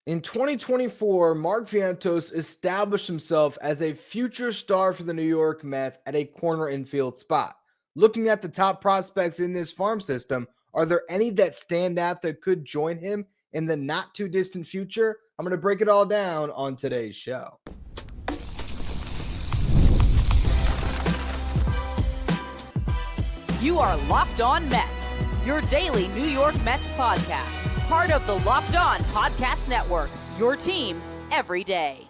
In 2024, Mark Vientos established himself as a future star for the New York Mets at a corner infield spot. Looking at the top prospects in this farm system, are there any that stand out that could join him in the not too distant future? I'm going to break it all down on today's show. You are Locked On Mets, your daily New York Mets podcast. Part of the Locked On Podcast Network, your team every day.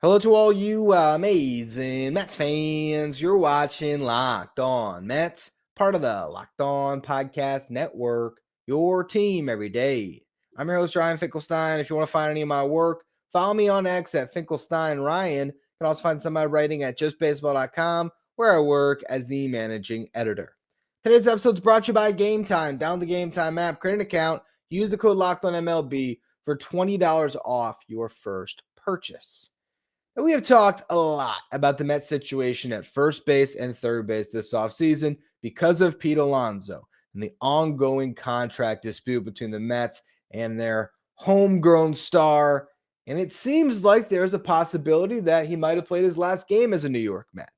Hello to all you amazing Mets fans. You're watching Locked On Mets, part of the Locked On Podcast Network, your team every day. I'm your host, Ryan Finkelstein. If you want to find any of my work, follow me on X at Finkelstein Ryan. You can also find some of my writing at justbaseball.com, where I work as the managing editor. Today's episode is brought to you by Game Time. Download the Game Time app, create an account, use the code LOCKEDONMLB for $20 off your first purchase. And we have talked a lot about the Mets situation at first base and third base this offseason because of Pete Alonso and the ongoing contract dispute between the Mets and their homegrown star. And it seems like there's a possibility that he might have played his last game as a New York Met.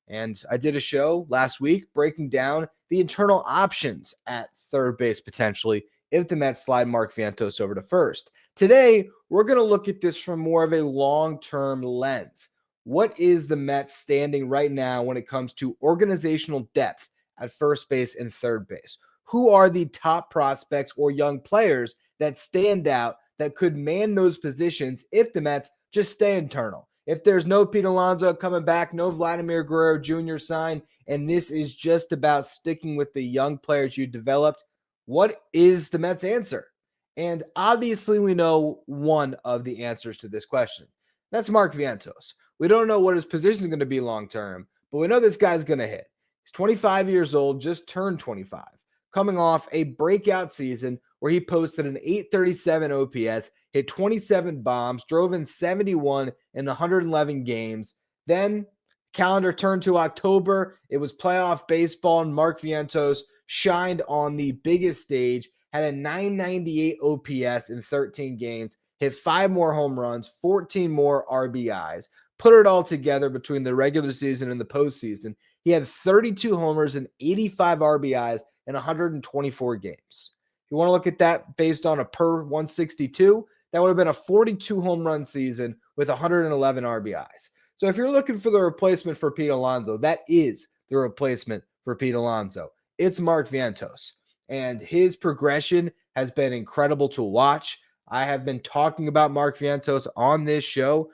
And I did a show last week breaking down the internal options at third base potentially if the Mets slide Mark Vientos over to first. Today, we're going to look at this from more of a long-term lens. What is the Mets standing right now when it comes to organizational depth at first base and third base? Who are the top prospects or young players that stand out that could man those positions if the Mets just stay internal? If there's no Pete Alonso coming back, no Vladimir Guerrero Jr. sign, and this is just about sticking with the young players you developed, what is the Mets' answer? And obviously we know one of the answers to this question. That's Mark Vientos. We don't know what his position is going to be long-term, but we know this guy's going to hit. He's 25 years old, just turned 25, coming off a breakout season where he posted an .837 OPS, hit 27 bombs, drove in 71 in 111 games. Then calendar turned to October. It was playoff baseball, and Mark Vientos shined on the biggest stage, had a .998 OPS in 13 games, hit 5 more home runs, 14 more RBIs. Put it all together between the regular season and the postseason. He had 32 homers and 85 RBIs in 124 games. If you want to look at that based on a per 162, that would have been a 42 home run season with 111 RBIs. So if you're looking for the replacement for Pete Alonso, that is the replacement for Pete Alonso. It's Mark Vientos. And his progression has been incredible to watch. I have been talking about Mark Vientos on this show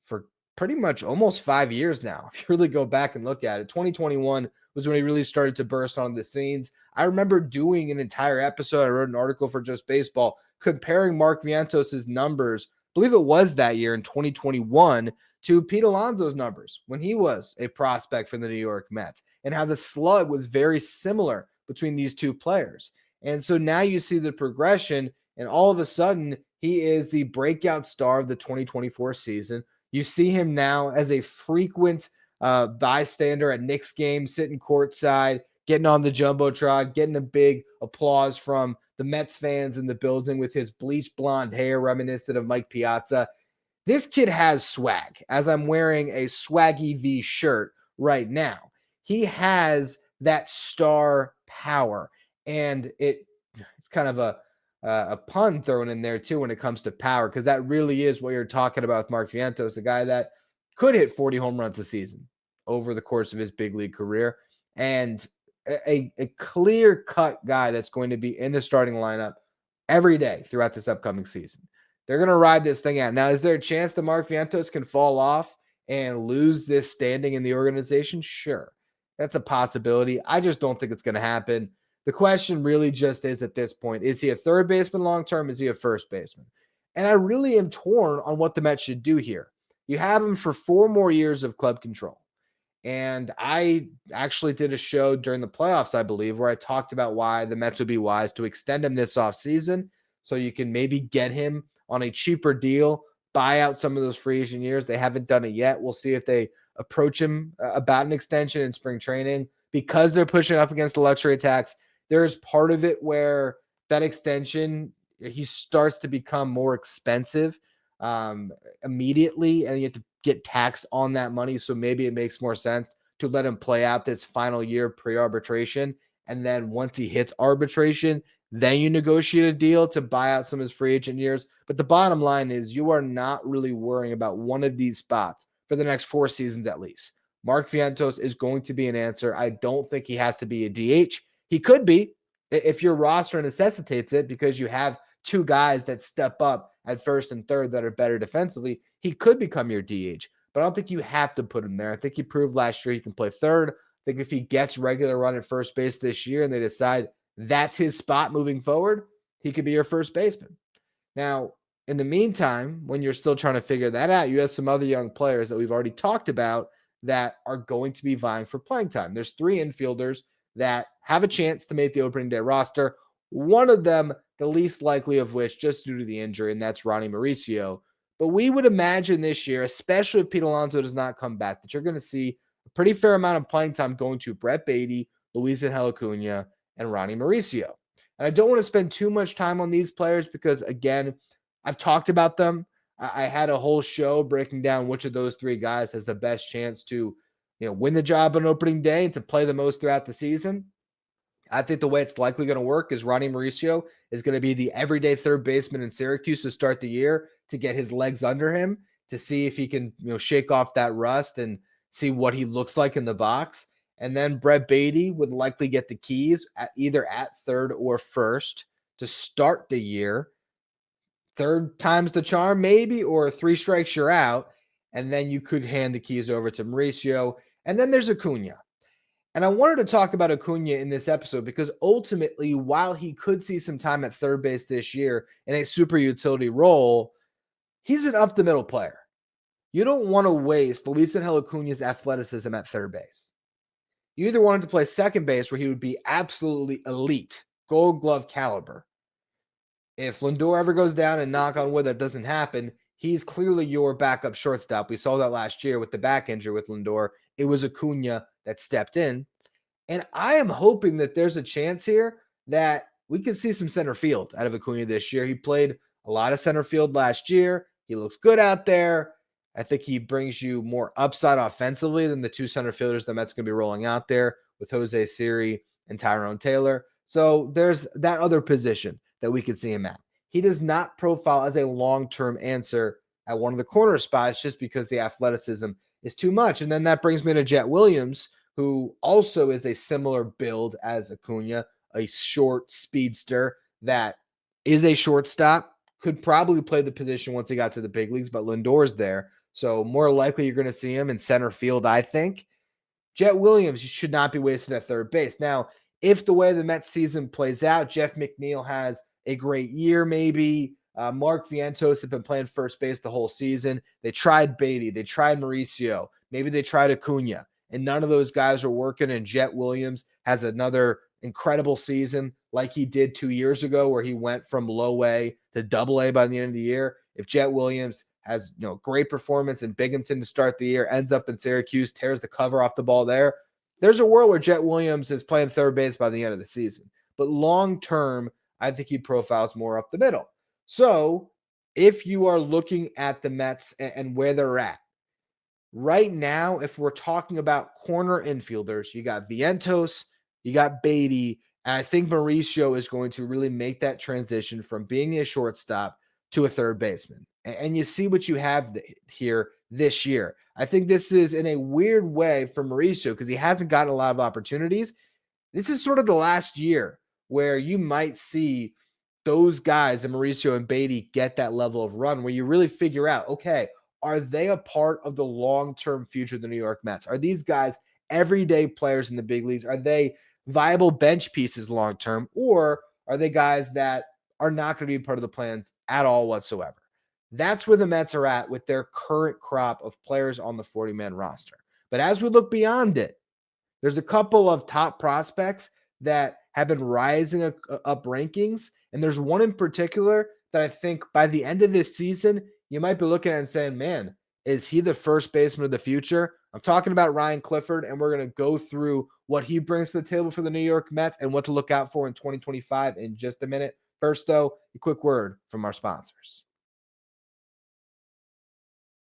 for pretty much almost 5 years now. If you really go back and look at it, 2021 was when he really started to burst onto the scenes. I remember doing an entire episode. I wrote an article for Just Baseball comparing Mark Vientos' numbers, I believe it was that year in 2021, to Pete Alonso's numbers when he was a prospect for the New York Mets, and how the slug was very similar between these two players. And so now you see the progression, and all of a sudden he is the breakout star of the 2024 season. You see him now as a frequent bystander at Knicks games, sitting courtside, getting on the Jumbotron, getting a big applause from the Mets fans in the building with his bleached blonde hair reminiscent of Mike Piazza. This kid has swag, as I'm wearing a Swaggy V shirt right now. He has that star power, and it's kind of a pun thrown in there too when it comes to power, because that really is what you're talking about with Mark Vientos, a guy that could hit 40 home runs a season over the course of his big league career, and a clear-cut guy that's going to be in the starting lineup every day throughout this upcoming season. They're going to ride this thing out. Now, is there a chance that Mark Vientos can fall off and lose this standing in the organization? Sure. That's a possibility. I just don't think it's going to happen. The question really just is at this point, is he a third baseman long-term? Is he a first baseman? And I really am torn on what the Mets should do here. You have him for 4 more years of club control. And I actually did a show during the playoffs, I believe, where I talked about why the Mets would be wise to extend him this offseason so you can maybe get him on a cheaper deal, buy out some of those free agent years. They haven't done it yet. We'll see if they approach him about an extension in spring training. Because they're pushing up against the luxury tax, there is part of it where that extension he starts to become more expensive immediately, and you have to get taxed on that money. So maybe it makes more sense to let him play out this final year pre-arbitration. And then once he hits arbitration, then you negotiate a deal to buy out some of his free agent years. But the bottom line is you are not really worrying about one of these spots for the next 4 seasons at least. Mark Vientos is going to be an answer. I don't think he has to be a DH. He could be if your roster necessitates it because you have 2 guys that step up at first and third that are better defensively. He could become your DH, but I don't think you have to put him there. I think he proved last year he can play third. I think if he gets regular run at first base this year and they decide that's his spot moving forward, he could be your first baseman. Now, in the meantime, when you're still trying to figure that out, you have some other young players that we've already talked about that are going to be vying for playing time. There's 3 infielders that have a chance to make the opening day roster. One of them, the least likely of which, just due to the injury, and that's Ronny Mauricio. But we would imagine this year, especially if Pete Alonso does not come back, that you're going to see a pretty fair amount of playing time going to Brett Baty, Luisangel Acuña, and Ronny Mauricio. And I don't want to spend too much time on these players because, again, I've talked about them. I had a whole show breaking down which of those 3 guys has the best chance to, win the job on opening day and to play the most throughout the season. I think the way it's likely going to work is Ronny Mauricio is going to be the everyday third baseman in Syracuse to start the year to get his legs under him, to see if he can, shake off that rust and see what he looks like in the box. And then Brett Baty would likely get the keys either at third or first to start the year. Third time's the charm, maybe, or 3 strikes, you're out. And then you could hand the keys over to Mauricio. And then there's Acuña. And I wanted to talk about Acuña in this episode because ultimately, while he could see some time at third base this year in a super utility role, he's an up-the-middle player. You don't want to waste Luisangel Acuña's athleticism at third base. You either want him to play second base where he would be absolutely elite, gold glove caliber. If Lindor ever goes down, and knock on wood that doesn't happen, he's clearly your backup shortstop. We saw that last year with the back injury with Lindor. It was Acuña that stepped in. And I am hoping that there's a chance here that we can see some center field out of Acuña this year. He played a lot of center field last year. He looks good out there. I think he brings you more upside offensively than the 2 center fielders the Mets going to be rolling out there with Jose Siri and Tyrone Taylor. So there's that other position that we could see him at. He does not profile as a long-term answer at one of the corner spots just because the athleticism is too much. And then that brings me to Jet Williams, who also is a similar build as Acuña, a short speedster that is a shortstop, could probably play the position once he got to the big leagues, but Lindor's there. So more likely you're going to see him in center field, I think. Jet Williams should not be wasted at third base. Now, if the way the Mets season plays out, Jeff McNeil has a great year maybe. Mark Vientos have been playing first base the whole season. They tried Baty. They tried Mauricio. Maybe they tried Acuña. And none of those guys are working, and Jet Williams has another incredible season like he did 2 years ago where he went from low A to double A by the end of the year. If Jet Williams has great performance in Binghamton to start the year, ends up in Syracuse, tears the cover off the ball there's a world where Jet Williams is playing third base by the end of the season. But long-term, I think he profiles more up the middle. So if you are looking at the Mets and where they're at, right now, if we're talking about corner infielders, you got Vientos, you got Baty, and I think Mauricio is going to really make that transition from being a shortstop to a third baseman. And you see what you have here this year. I think this is in a weird way for Mauricio because he hasn't gotten a lot of opportunities. This is sort of the last year where you might see those guys, and Mauricio and Baty, get that level of run where you really figure out, okay, are they a part of the long-term future of the New York Mets? Are these guys everyday players in the big leagues? Are they viable bench pieces long-term, or are they guys that are not going to be part of the plans at all whatsoever? That's where the Mets are at with their current crop of players on the 40-man roster. But as we look beyond it, there's a couple of top prospects that have been rising up rankings, and there's one in particular that I think by the end of this season, you might be looking at and saying, man, is he the first baseman of the future? I'm talking about Ryan Clifford, and we're going to go through what he brings to the table for the New York Mets and what to look out for in 2025 in just a minute. First, though, a quick word from our sponsors.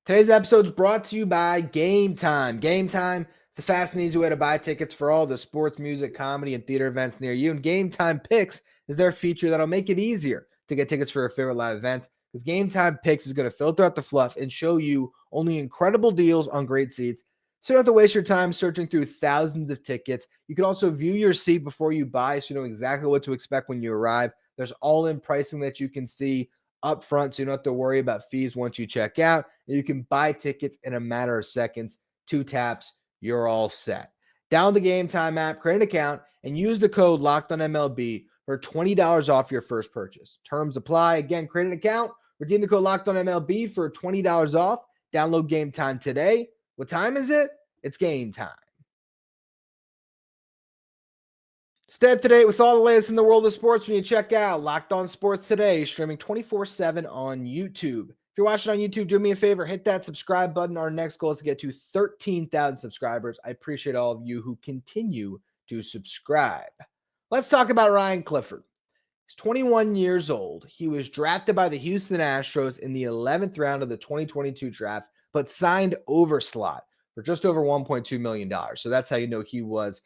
Today's episode is brought to you by Game Time. Game Time is the fast and easy way to buy tickets for all the sports, music, comedy, and theater events near you. And Game Time Picks is their feature that'll make it easier to get tickets for your favorite live events, because Game Time Picks is going to filter out the fluff and show you only incredible deals on great seats. So you don't have to waste your time searching through thousands of tickets. You can also view your seat before you buy, so you know exactly what to expect when you arrive. There's all-in pricing that you can see up front, so you don't have to worry about fees once you check out. And you can buy tickets in a matter of seconds. 2 taps, you're all set. Download the Game Time app, create an account, and use the code LOCKEDONMLB for $20 off your first purchase. Terms apply. Again, create an account, redeem the code LOCKEDONMLB for $20 off. Download Game Time today. What time is it? It's game time. Stay up to date with all the latest in the world of sports when you check out Locked On Sports Today, streaming 24/7 on YouTube. If you're watching on YouTube, do me a favor, hit that subscribe button. Our next goal is to get to 13,000 subscribers. I appreciate all of you who continue to subscribe. Let's talk about Ryan Clifford. He's 21 years old. He was drafted by the Houston Astros in the 11th round of the 2022 draft, but signed over slot for just over $1.2 million. So that's how you know he was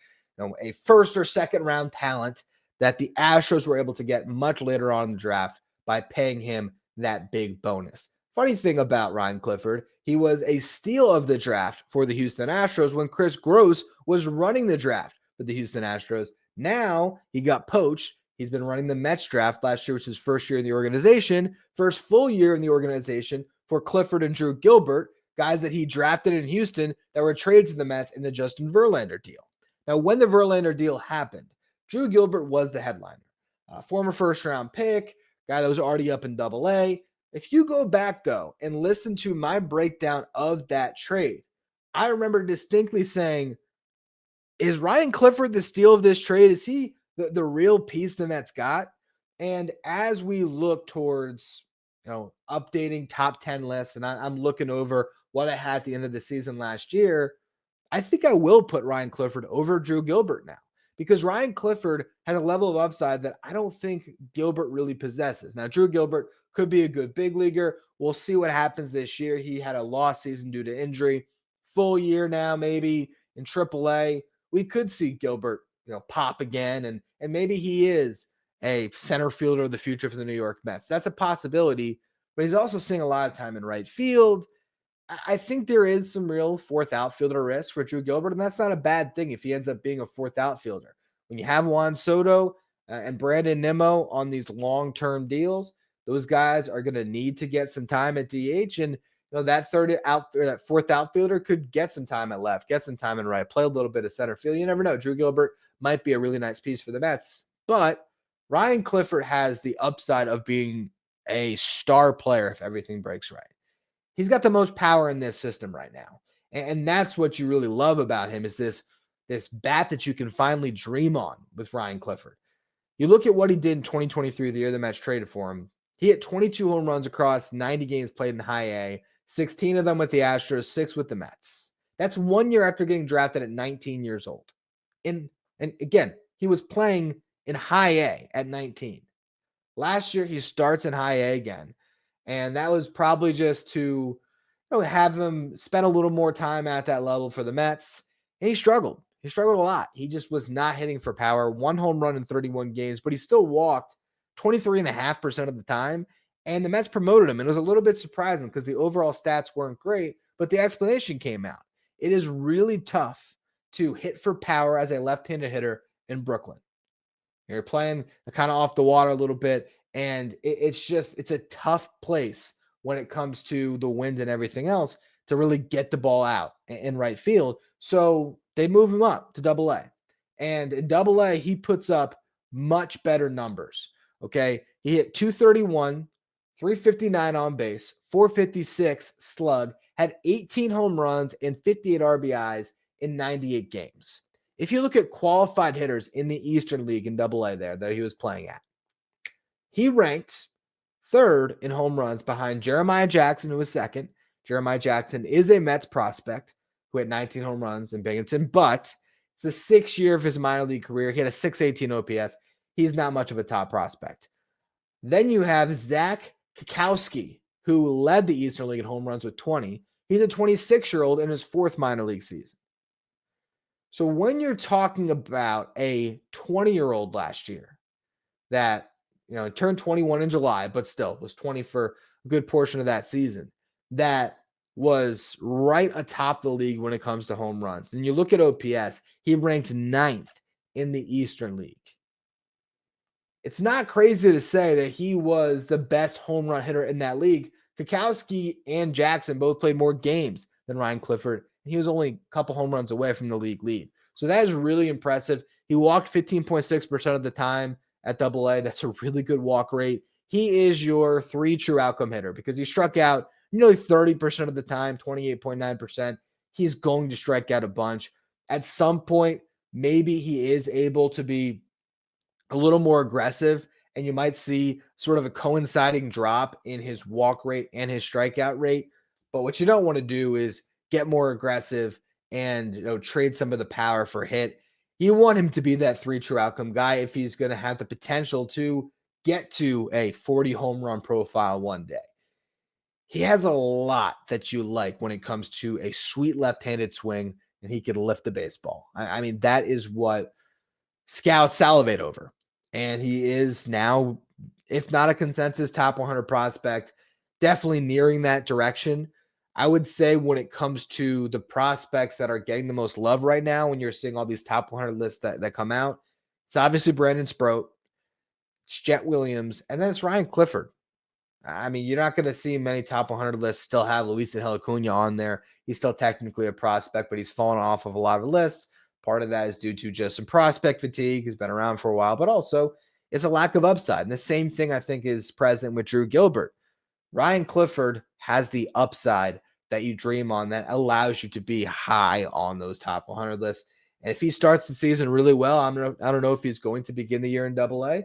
a first or second round talent that the Astros were able to get much later on in the draft by paying him that big bonus. Funny thing about Ryan Clifford, he was a steal of the draft for the Houston Astros when Chris Gross was running the draft for the Houston Astros. Now he got poached. He's been running the Mets draft. Last year was his first year in the organization, first full year in the organization for Clifford and Drew Gilbert, guys that he drafted in Houston that were traded to the Mets in the Justin Verlander deal. Now, when the Verlander deal happened, Drew Gilbert was the headliner. Former first-round pick, guy that was already up in Double-A. If you go back, though, and listen to my breakdown of that trade, I remember distinctly saying, is Ryan Clifford the steal of this trade? Is he the real piece the Mets got? And as we look towards updating top 10 lists, and I'm looking over what I had at the end of the season last year, I think I will put Ryan Clifford over Drew Gilbert now, because Ryan Clifford has a level of upside that I don't think Gilbert really possesses. Now, Drew Gilbert could be a good big leaguer. We'll see what happens this year. He had a lost season due to injury. Full year now, maybe in AAA, we could see Gilbert, pop again, and maybe he is a center fielder of the future for the New York Mets. That's a possibility, but he's also seeing a lot of time in right field. I think there is some real fourth outfielder risk for Drew Gilbert, and that's not a bad thing if he ends up being a fourth outfielder. When you have Juan Soto and Brandon Nimmo on these long-term deals, those guys are going to need to get some time at DH, and that that fourth outfielder could get some time at left, get some time in right, play a little bit of center field. You never know. Drew Gilbert might be a really nice piece for the Mets, but Ryan Clifford has the upside of being a star player if everything breaks right. He's got the most power in this system right now. And that's what you really love about him, is this bat that you can finally dream on with Ryan Clifford. You look at what he did in 2023, the year the Mets traded for him. He hit 22 home runs across 90 games played in high A, 16 of them with the Astros, 6 with the Mets. That's 1 year after getting drafted at 19 years old. And again, he was playing in high A at 19. Last year, he starts in high A again. And that was probably just to have him spend a little more time at that level for the Mets. And he struggled. He struggled a lot. He just was not hitting for power. 1 home run in 31 games, but he still walked 23.5% of the time. And the Mets promoted him. And it was a little bit surprising because the overall stats weren't great, but the explanation came out. It is really tough to hit for power as a left-handed hitter in Brooklyn. You're playing kind of off the water a little bit. And it's a tough place when it comes to the wind and everything else to really get the ball out in right field. So they move him up to Double-A. And in Double-A, he puts up much better numbers. Okay. He hit 231, 359 on base, 456 slug, had 18 home runs and 58 RBIs in 98 games. If you look at qualified hitters in the Eastern League in Double-A there that he was playing at, he ranked 3rd in home runs behind Jeremiah Jackson, who was 2nd. Jeremiah Jackson is a Mets prospect who had 19 home runs in Binghamton, but it's the 6th year of his minor league career. He had a .618 OPS. He's not much of a top prospect. Then you have Zach Kwiatkowski, who led the Eastern League in home runs with 20. He's a 26-year-old in his fourth minor league season. So when you're talking about a 20-year-old last year that, turned 21 in July, but still was 20 for a good portion of that season, that was right atop the league when it comes to home runs. And you look at OPS, he ranked 9th in the Eastern League. It's not crazy to say that he was the best home run hitter in that league. Kwiatkowski and Jackson both played more games than Ryan Clifford. He was only a couple home runs away from the league lead. So that is really impressive. He walked 15.6% of the time at AA. That's a really good walk rate. He is your 3 true outcome hitter because he struck out nearly 30% of the time, 28.9%. He's going to strike out a bunch. At some point, maybe he is able to be a little more aggressive, and you might see sort of a coinciding drop in his walk rate and his strikeout rate. But what you don't want to do is get more aggressive and trade some of the power for hit. You want him to be that 3 true outcome guy if he's going to have the potential to get to a 40 home run profile one day. He has a lot that you like when it comes to a sweet left-handed swing, and he can lift the baseball. I mean, that is what scouts salivate over. And he is now, if not a consensus top 100 prospect, definitely nearing that direction. I would say when it comes to the prospects that are getting the most love right now, when you're seeing all these top 100 lists that come out, it's obviously Brandon Sproat, it's Jet Williams, and then it's Ryan Clifford. I mean, you're not going to see many top 100 lists still have Luisangel Acuña on there. He's still technically a prospect, but he's fallen off of a lot of lists. Part of that is due to just some prospect fatigue. He's been around for a while, but also it's a lack of upside. And the same thing I think is present with Drew Gilbert. Ryan Clifford has the upside that you dream on that allows you to be high on those top 100 lists. And if he starts the season really well, I don't know if he's going to begin the year in AA.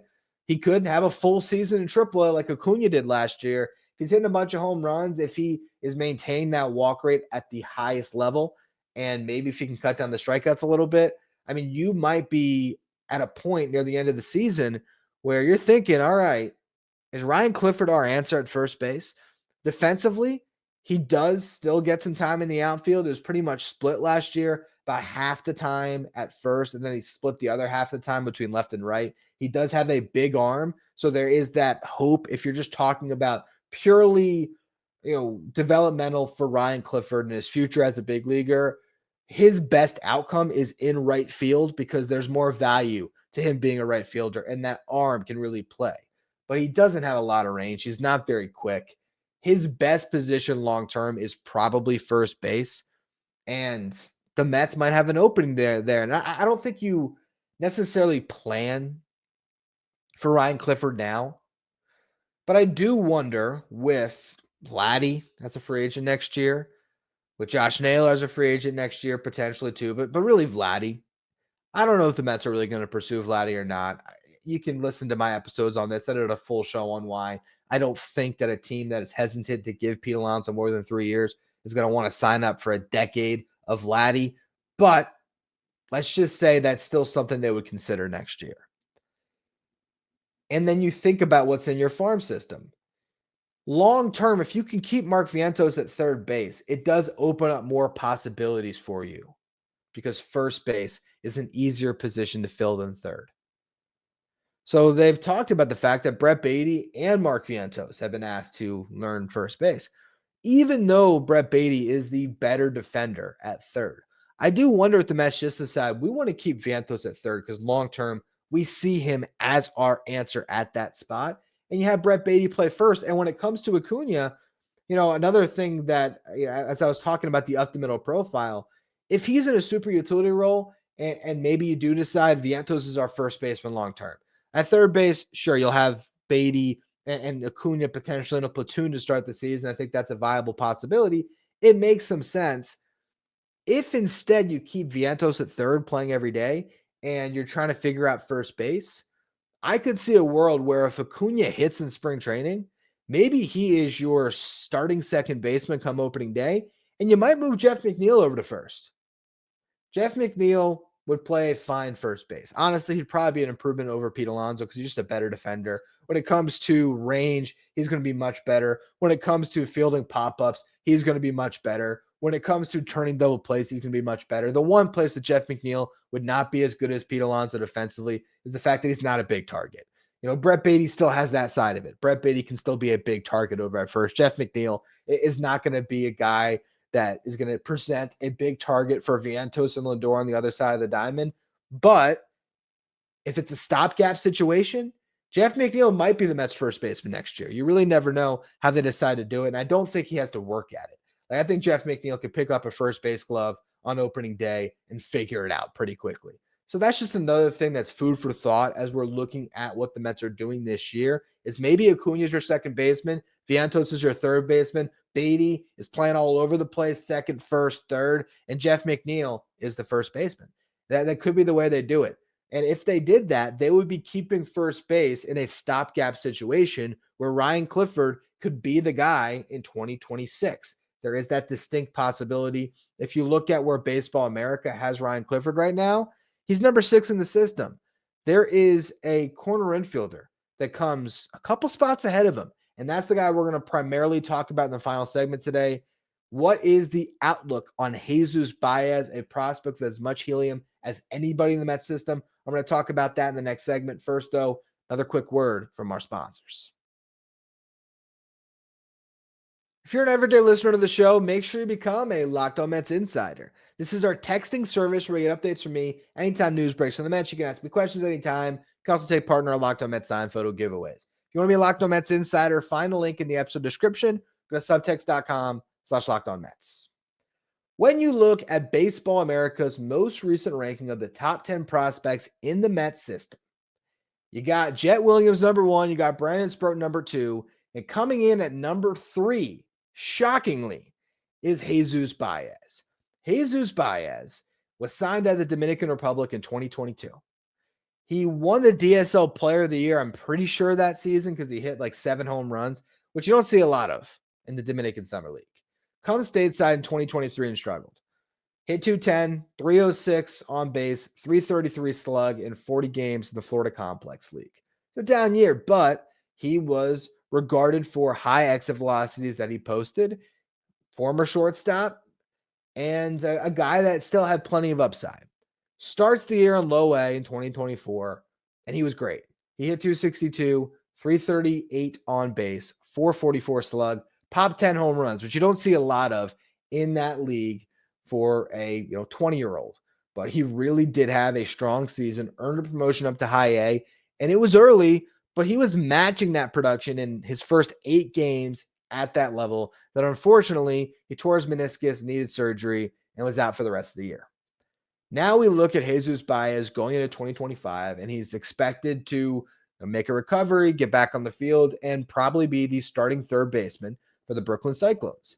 He could have a full season in AAA like Acuña did last year. If he's hitting a bunch of home runs, if he is maintaining that walk rate at the highest level, and maybe if he can cut down the strikeouts a little bit, I mean, you might be at a point near the end of the season where you're thinking, all right, is Ryan Clifford our answer at first base? Defensively, he does still get some time in the outfield. It was pretty much split last year, about half the time at first, and then he split the other half of the time between left and right. He does have a big arm, so there is that hope if you're just talking about purely, developmental for Ryan Clifford and his future as a big leaguer. His best outcome is in right field because there's more value to him being a right fielder, and that arm can really play. But he doesn't have a lot of range. He's not very quick. His best position long-term is probably first base, and the Mets might have an opening there. And I don't think you necessarily plan for Ryan Clifford now, but I do wonder with Vladdy as a free agent next year, with Josh Naylor as a free agent next year potentially too, but really Vladdy. I don't know if the Mets are really going to pursue Vladdy or not. You can listen to my episodes on this. I did a full show on why I don't think that a team that is hesitant to give Pete Alonso more than 3 years is going to want to sign up for a decade of Vladdy. But let's just say that's still something they would consider next year. And then you think about what's in your farm system. Long term, if you can keep Mark Vientos at third base, it does open up more possibilities for you because first base is an easier position to fill than third. So they've talked about the fact that Brett Baty and Mark Vientos have been asked to learn first base, even though Brett Baty is the better defender at third. I do wonder if the Mets just decide we want to keep Vientos at third because long term, we see him as our answer at that spot. And you have Brett Baty play first. And when it comes to Acuña, another thing that, as I was talking about the up the middle profile, if he's in a super utility role and maybe you do decide Vientos is our first baseman long term. At third base, sure, you'll have Baty and Acuña potentially in a platoon to start the season. I think that's a viable possibility. It makes some sense. If instead you keep Vientos at third playing every day and you're trying to figure out first base, I could see a world where if Acuña hits in spring training, maybe he is your starting second baseman come opening day, and you might move Jeff McNeil over to first. Jeff McNeil would play fine first base. Honestly, he'd probably be an improvement over Pete Alonso because he's just a better defender. When it comes to range, he's going to be much better. When it comes to fielding pop-ups, he's going to be much better. When it comes to turning double plays, he's going to be much better. The one place that Jeff McNeil would not be as good as Pete Alonso defensively is the fact that he's not a big target. Brett Baty still has that side of it. Brett Baty can still be a big target over at first. Jeff McNeil is not going to be a guy that is going to present a big target for Vientos and Lindor on the other side of the diamond. But if it's a stopgap situation, Jeff McNeil might be the Mets first baseman next year. You really never know how they decide to do it. And I don't think he has to work at it. I think Jeff McNeil could pick up a first base glove on opening day and figure it out pretty quickly. So that's just another thing that's food for thought as we're looking at what the Mets are doing this year. Is maybe Acuña is your second baseman, Vientos is your third baseman, Baty is playing all over the place, second, first, third, and Jeff McNeil is the first baseman. That could be the way they do it. And if they did that, they would be keeping first base in a stopgap situation where Ryan Clifford could be the guy in 2026. There is that distinct possibility. If you look at where Baseball America has Ryan Clifford right now, he's number 6 in the system. There is a corner infielder that comes a couple spots ahead of him, and that's the guy we're going to primarily talk about in the final segment today. What is the outlook on Jesus Baez, a prospect with as much helium as anybody in the Mets system? I'm going to talk about that in the next segment. First, though, another quick word from our sponsors. If you're an everyday listener to the show, make sure you become a Locked On Mets insider. This is our texting service where you get updates from me anytime news breaks on the Mets. You can ask me questions anytime. You can also take part in our Locked On Mets sign photo giveaways. If you want to be a Locked On Mets insider, find the link in the episode description. Go to subtext.com/LockedOnMets. When you look at Baseball America's most recent ranking of the top 10 prospects in the Mets system, you got Jet Williams number 1, you got Brandon Sproat number 2, and coming in at number 3, shockingly, is Jesus Baez. Jesus Baez was signed at the Dominican Republic in 2022. He won the DSL Player of the Year, I'm pretty sure, that season because he hit like 7 home runs, which you don't see a lot of in the Dominican Summer League. Come stateside in 2023 and struggled. Hit 210, 306 on base, 333 slug in 40 games in the Florida Complex League. It's a down year, but he was regarded for high exit velocities that he posted, former shortstop, and a guy that still had plenty of upside. Starts the year in low A in 2024, and he was great. He hit 262, 338 on base, 444 slug, popped 10 home runs, which you don't see a lot of in that league for a 20-year-old. But he really did have a strong season, earned a promotion up to high A, and it was early, but he was matching that production in his first 8 games at that level that unfortunately he tore his meniscus, needed surgery, and was out for the rest of the year. Now we look at Jesus Baez going into 2025, and he's expected to make a recovery, get back on the field, and probably be the starting third baseman for the Brooklyn Cyclones.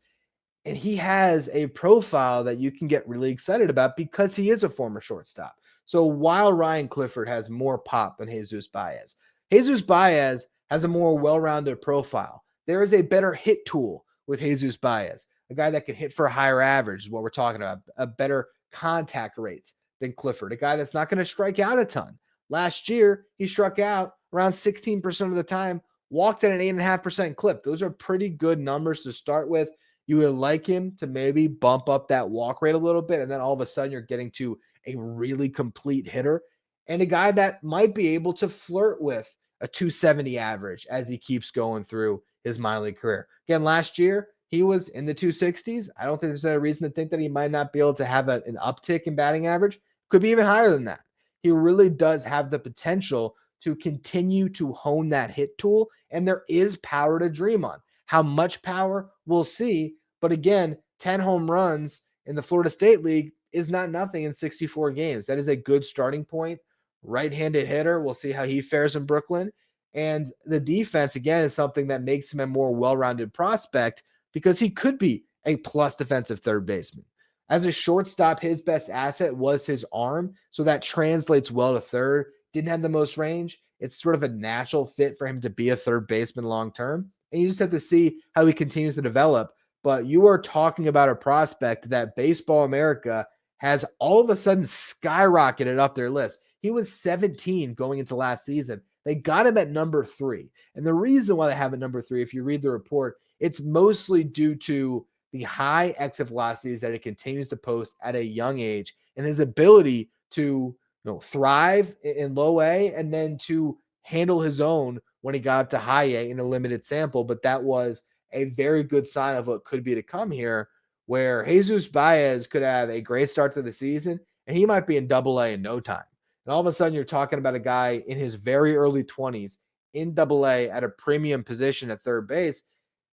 And he has a profile that you can get really excited about because he is a former shortstop. So while Ryan Clifford has more pop than Jesus Baez has a more well-rounded profile. There is a better hit tool with Jesus Baez, a guy that can hit for a higher average is what we're talking about, a better contact rates than Clifford, a guy that's not going to strike out a ton. Last year, he struck out around 16% of the time, walked at an 8.5% clip. Those are pretty good numbers to start with. You would like him to maybe bump up that walk rate a little bit, and then all of a sudden you're getting to a really complete hitter and a guy that might be able to flirt with a 270 average as he keeps going through his minor league career. Again, last year, he was in the 260s. I don't think there's any reason to think that he might not be able to have an uptick in batting average. Could be even higher than that. He really does have the potential to continue to hone that hit tool, and there is power to dream on. How much power, we'll see. But again, 10 home runs in the Florida State League is not nothing in 64 games. That is a good starting point. Right-handed hitter. We'll see how he fares in Brooklyn. And the defense, again, is something that makes him a more well-rounded prospect because he could be a plus defensive third baseman. As a shortstop, his best asset was his arm, so that translates well to third. Didn't have the most range. It's sort of a natural fit for him to be a third baseman long-term. And you just have to see how he continues to develop. But you are talking about a prospect that Baseball America has all of a sudden skyrocketed up their list. He was 17 going into last season. They got him at number 3. And the reason why they have him at number 3, if you read the report, it's mostly due to the high exit velocities that he continues to post at a young age and his ability to thrive in low A and then to handle his own when he got up to high A in a limited sample. But that was a very good sign of what could be to come here, where Jesus Baez could have a great start to the season and he might be in Double A in no time. And all of a sudden you're talking about a guy in his very early 20s in Double A at a premium position at third base.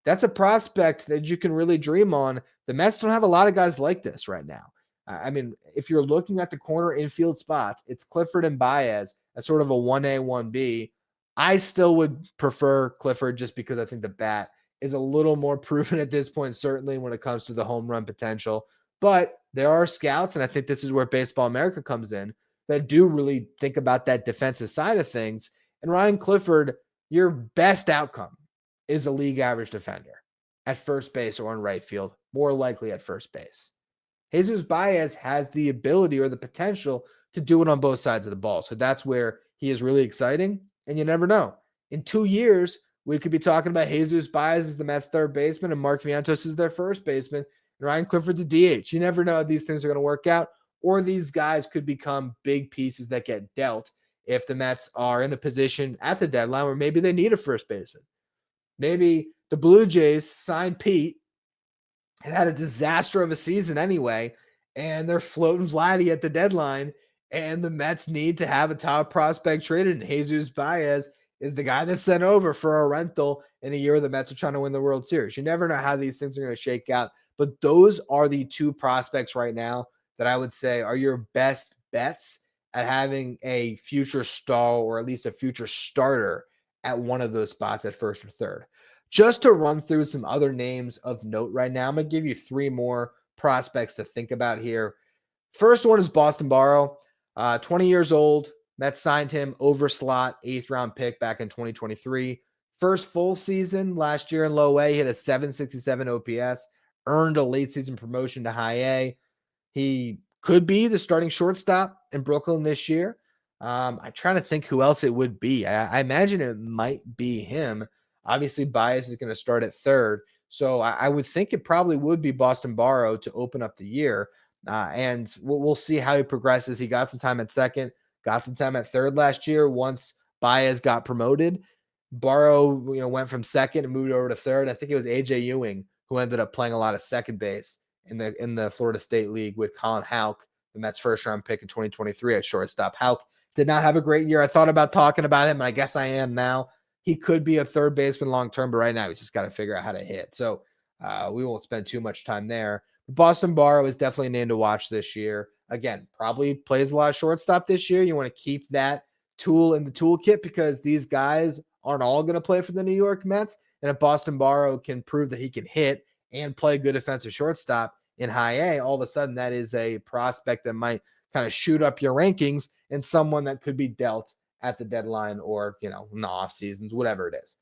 That's a prospect that you can really dream on. The Mets don't have a lot of guys like this right now. I mean, if you're looking at the corner infield spots, it's Clifford and Baez as sort of a 1A, 1B. I still would prefer Clifford just because I think the bat is a little more proven at this point, certainly when it comes to the home run potential. But there are scouts, and I think this is where Baseball America comes in, that do really think about that defensive side of things. And Ryan Clifford, your best outcome is a league average defender at first base or in right field, more likely at first base. Jesus Baez has the ability or the potential to do it on both sides of the ball. So that's where he is really exciting. And you never know. In 2 years, we could be talking about Jesus Baez as the Mets third baseman and Mark Vientos is their first baseman and Ryan Clifford's a DH. You never know how these things are going to work out, or these guys could become big pieces that get dealt if the Mets are in a position at the deadline where maybe they need a first baseman. Maybe the Blue Jays signed Pete and had a disaster of a season anyway, and they're floating Vladdy at the deadline, and the Mets need to have a top prospect traded, and Jesus Baez is the guy that's sent over for a rental in a year the Mets are trying to win the World Series. You never know how these things are going to shake out, but those are the 2 prospects right now that I would say are your best bets at having a future star or at least a future starter at one of those spots at first or third. Just to run through some other names of note right now, I'm going to give you 3 more prospects to think about here. First one is Boston Barrow, 20 years old. Mets signed him over slot, 8th round pick back in 2023. First full season last year in low A, hit a 767 OPS, earned a late season promotion to high A. He could be the starting shortstop in Brooklyn this year. I'm trying to think who else it would be. I imagine it might be him. Obviously, Baez is going to start at third. So I would think it probably would be Boston Barrow to open up the year. And we'll see how he progresses. He got some time at second, got some time at third last year. Once Baez got promoted, Barrow went from second and moved over to third. I think it was A.J. Ewing who ended up playing a lot of second base in the Florida State League with Colin Houck, the Mets first round pick in 2023 at shortstop. Houck did not have a great year. I thought about talking about him, and I guess I am now. He could be a third baseman long-term, but right now we just got to figure out how to hit. So we won't spend too much time there. Boston Barrow is definitely a name to watch this year. Again, probably plays a lot of shortstop this year. You want to keep that tool in the toolkit because these guys aren't all going to play for the New York Mets. And if Boston Barrow can prove that he can hit and play good defensive shortstop in high A, all of a sudden that is a prospect that might kind of shoot up your rankings and someone that could be dealt at the deadline or, in the off seasons, whatever it is.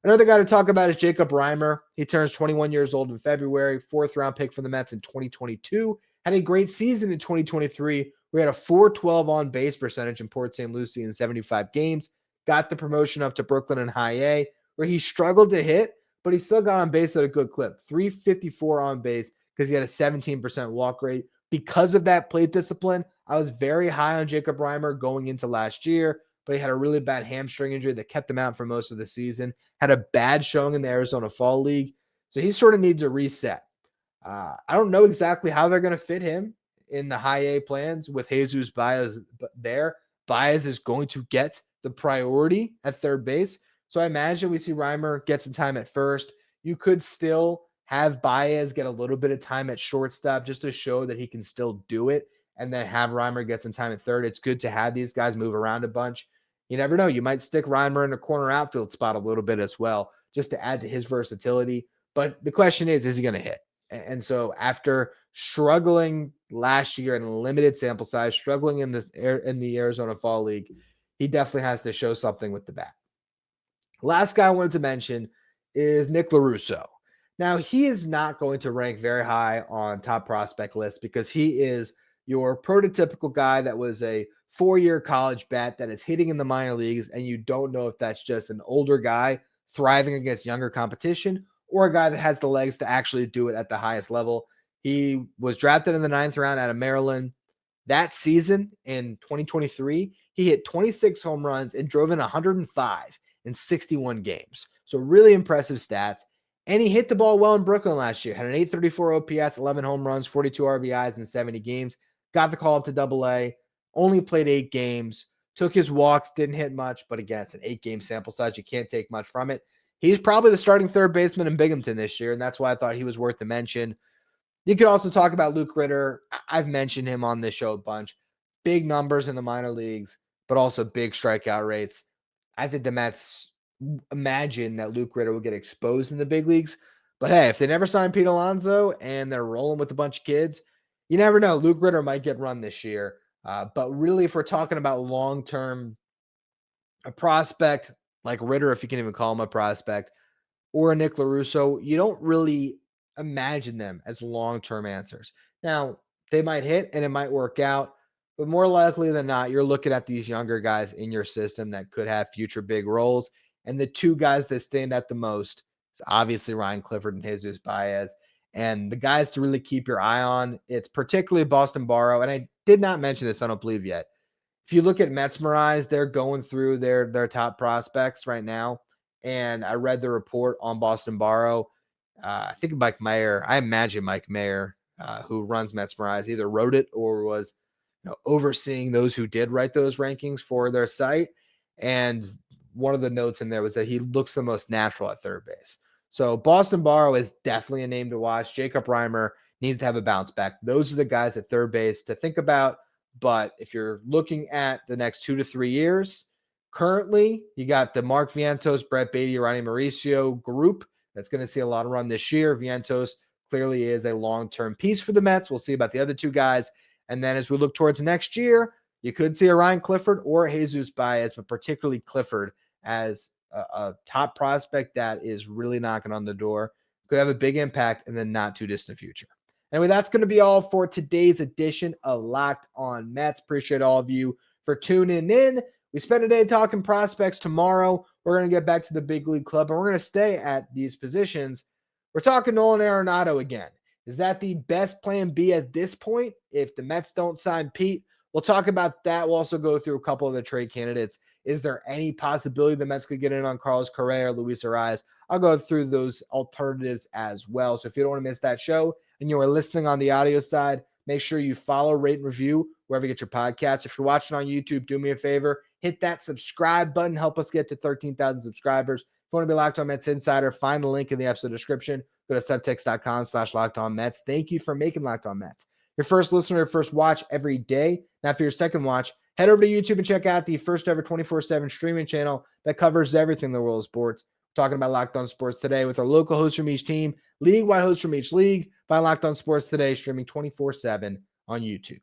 Another guy to talk about is Jacob Reimer. He turns 21 years old in February, 4th round pick for the Mets in 2022. Had a great season in 2023. We had a .412 on base percentage in Port St. Lucie in 75 games. Got the promotion up to Brooklyn in high A, where he struggled to hit, but he still got on base at a good clip. 354 on base because he had a 17% walk rate. Because of that plate discipline, I was very high on Jacob Reimer going into last year, but he had a really bad hamstring injury that kept him out for most of the season. Had a bad showing in the Arizona Fall League. So he sort of needs a reset. I don't know exactly how they're going to fit him in the high A plans with Jesus Baez there. Baez is going to get the priority at third base. So I imagine we see Reimer get some time at first. You could still have Baez get a little bit of time at shortstop just to show that he can still do it, and then have Reimer get some time at third. It's good to have these guys move around a bunch. You never know. You might stick Reimer in a corner outfield spot a little bit as well, just to add to his versatility. But the question is he going to hit? And so after struggling last year in a limited sample size, struggling in the Arizona Fall League, he definitely has to show something with the bat. Last guy I wanted to mention is Nick LaRusso. Now, he is not going to rank very high on top prospect lists because he is your prototypical guy that was a 4-year college bat that is hitting in the minor leagues, and you don't know if that's just an older guy thriving against younger competition or a guy that has the legs to actually do it at the highest level. He was drafted in the 9th round out of Maryland. That season in 2023, he hit 26 home runs and drove in 105 in 61 games. So really impressive stats. And he hit the ball well in Brooklyn last year. Had an 834 OPS, 11 home runs, 42 RBIs in 70 games. Got the call up to Double-A. Only played 8 games. Took his walks, didn't hit much. But again, it's an 8-game sample size. You can't take much from it. He's probably the starting third baseman in Binghamton this year, and that's why I thought he was worth the mention. You could also talk about Luke Ritter. I've mentioned him on this show a bunch. Big numbers in the minor leagues, but also big strikeout rates. I think the Mets imagine that Luke Ritter will get exposed in the big leagues. But hey, if they never sign Pete Alonso and they're rolling with a bunch of kids, you never know. Luke Ritter might get run this year. But really, if we're talking about long-term, a prospect like Ritter, if you can even call him a prospect, or a Nick LaRusso, you don't really imagine them as long-term answers. Now, they might hit and it might work out, but more likely than not, you're looking at these younger guys in your system that could have future big roles. And the two guys that stand out the most is obviously Ryan Clifford and Jesus Baez. And the guys to really keep your eye on, it's particularly Boston Barrow. And I did not mention this, I don't believe yet. If you look at Metsmerize, they're going through their top prospects right now. And I read the report on Boston Barrow. I think Mike Mayer, I imagine Mike Mayer, who runs Metsmerize, either wrote it or was overseeing those who did write those rankings for their site. And one of the notes in there was that he looks the most natural at third base. So Boston Barrow is definitely a name to watch. Jacob Reimer needs to have a bounce back. Those are the guys at third base to think about. But if you're looking at the next 2 to 3 years, currently you got the Mark Vientos, Brett Baty, Ronny Mauricio group that's going to see a lot of run this year. Vientos clearly is a long-term piece for the Mets. We'll see about the other two guys. And then as we look towards next year, you could see a Ryan Clifford or a Jesus Baez, but particularly Clifford as a top prospect that is really knocking on the door. Could have a big impact in the not too distant future. Anyway, that's going to be all for today's edition of Locked On Mets. Appreciate all of you for tuning in. We spent a day talking prospects. Tomorrow, we're going to get back to the big league club, and we're going to stay at these positions. We're talking Nolan Arenado again. Is that the best plan B at this point if the Mets don't sign Pete? We'll talk about that. We'll also go through a couple of the trade candidates. Is there any possibility the Mets could get in on Carlos Correa or Luis Arias? I'll go through those alternatives as well. So if you don't want to miss that show and you are listening on the audio side, make sure you follow, rate, and review wherever you get your podcasts. If you're watching on YouTube, do me a favor. Hit that subscribe button. Help us get to 13,000 subscribers. If you want to be Locked On Mets Insider, find the link in the episode description. Go to subtext.com/LockedOnMets. Thank you for making Locked On Mets your first listener, your first watch every day. Now, for your second watch, head over to YouTube and check out the first ever 24/7 streaming channel that covers everything in the world of sports. We're talking about Locked On Sports Today with our local hosts from each team, league-wide hosts from each league. Find Locked On Sports Today streaming 24/7 on YouTube.